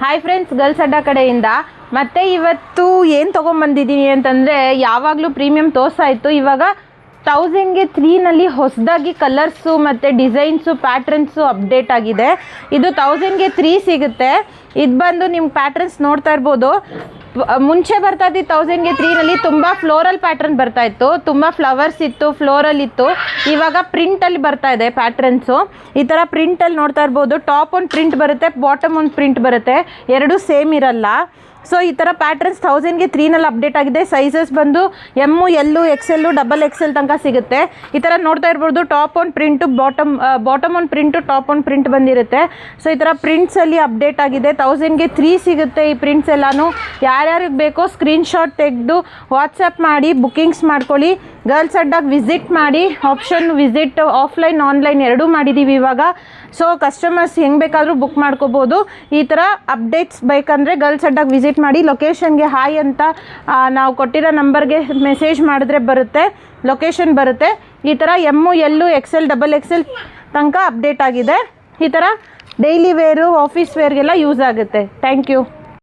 Hi friends, girls ಅಡ್ಡ ಕಡೆಯಿಂದ ಮತ್ತೆ ಇವತ್ತು ಏನು ತೊಗೊಂಬಂದಿದ್ದೀನಿ ಅಂತಂದರೆ, ಯಾವಾಗಲೂ ಪ್ರೀಮಿಯಮ್ ತೋರಿಸಾಯಿತು. ಇವಾಗ 1000ಗೆ 3ನಲ್ಲಿ ಹೊಸದಾಗಿ ಕಲರ್ಸು ಮತ್ತು ಡಿಸೈನ್ಸು ಪ್ಯಾಟ್ರನ್ಸು ಅಪ್ಡೇಟ್ ಆಗಿದೆ. ಇದು 1000ಗೆ 3 ಸಿಗುತ್ತೆ. ಇದು ಬಂದು ನಿಮ್ಮ ಪ್ಯಾಟ್ರನ್ಸ್ ನೋಡ್ತಾ ಇರ್ಬೋದು. ಮುಂಚೆ ಬರ್ತಾ ಇದ್ದಿದ್ದು 1000ಗೆ 3ನಲ್ಲಿ ತುಂಬ ಫ್ಲೋರಲ್ ಪ್ಯಾಟ್ರನ್ ಬರ್ತಾಯಿತ್ತು, ತುಂಬ ಫ್ಲವರ್ಸ್ ಇತ್ತು, ಫ್ಲೋರಲ್ ಇತ್ತು. ಇವಾಗ ಪ್ರಿಂಟಲ್ಲಿ ಬರ್ತಾ ಇದೆ ಪ್ಯಾಟ್ರನ್ಸು. ಈ ಥರ ಪ್ರಿಂಟಲ್ಲಿ ನೋಡ್ತಾ ಇರ್ಬೋದು. ಟಾಪ್ ಒಂದು ಪ್ರಿಂಟ್ ಬರುತ್ತೆ, ಬಾಟಮ್ ಒಂದು ಪ್ರಿಂಟ್ ಬರುತ್ತೆ, ಎರಡೂ ಸೇಮ್ ಇರಲ್ಲ. ಸೊ ಈ ಥರ ಪ್ಯಾಟ್ರನ್ಸ್ 1000ಗೆ 3ನಲ್ಲಿ ಅಪ್ಡೇಟ್ ಆಗಿದೆ. ಸೈಜಸ್ ಬಂದು ಎಮ್, ಎಲ್, XL, XXL ತನಕ ಸಿಗುತ್ತೆ. ಈ ಥರ ನೋಡ್ತಾ ಇರ್ಬೋದು. ಟಾಪ್ ಒಂದು ಪ್ರಿಂಟು, ಬಾಟಮ್ ಒಂದು ಪ್ರಿಂಟು, ಟಾಪ್ ಒಂದು ಪ್ರಿಂಟ್ ಬಂದಿರುತ್ತೆ. ಸೊ ಈ ಥರ ಪ್ರಿಂಟ್ಸಲ್ಲಿ ಅಪ್ಡೇಟ್ ಆಗಿದೆ. 1000ಗೆ 3 ಸಿಗುತ್ತೆ ಈ ಪ್ರಿಂಟ್ಸ್ ಎಲ್ಲನೂ. ಯಾರ್ಯಾರಿಗೆ ಬೇಕೋ ಸ್ಕ್ರೀನ್ಶಾಟ್ ತೆಗೆದು ವಾಟ್ಸಪ್ ಮಾಡಿ ಬುಕ್ಕಿಂಗ್ಸ್ ಮಾಡ್ಕೊಳ್ಳಿ. ಗರ್ಲ್ಸ್ ಅಡ್ಡಾಗಿ ವಿಸಿಟ್ ಮಾಡಿ. ಆಪ್ಷನ್ ವಿಸಿಟ್ ಆಫ್ಲೈನ್ ಆನ್ಲೈನ್ ಎರಡೂ ಮಾಡಿದ್ದೀವಿ ಇವಾಗ. ಸೊ ಕಸ್ಟಮರ್ಸ್ ಹೆಂಗೆ ಬೇಕಾದರೂ ಬುಕ್ ಮಾಡ್ಕೋಬೋದು. ಈ ಥರ ಅಪ್ಡೇಟ್ಸ್ ಬೇಕಂದರೆ ಗರ್ಲ್ಸ್ ಅಡ್ಡಾಗಿ ವಿಸಿಟ್ ಮಾಡಿ. ಲೊಕೇಶನ್ಗೆ ಹಾಯ್ ಅಂತ ನಾವು ಕೊಟ್ಟಿರೋ ನಂಬರ್ಗೆ ಮೆಸೇಜ್ ಮಾಡಿದ್ರೆ ಬರುತ್ತೆ, ಲೊಕೇಶನ್ ಬರುತ್ತೆ. ಈ ಥರ ಎಮ್, ಎಲ್, XL, XXL ತನಕ ಅಪ್ಡೇಟ್ ಆಗಿದೆ. ಈ ಥರ ಡೈಲಿ ವೇರು, ಆಫೀಸ್ ವೇರ್ಗೆಲ್ಲ ಯೂಸ್ ಆಗುತ್ತೆ. Thank you.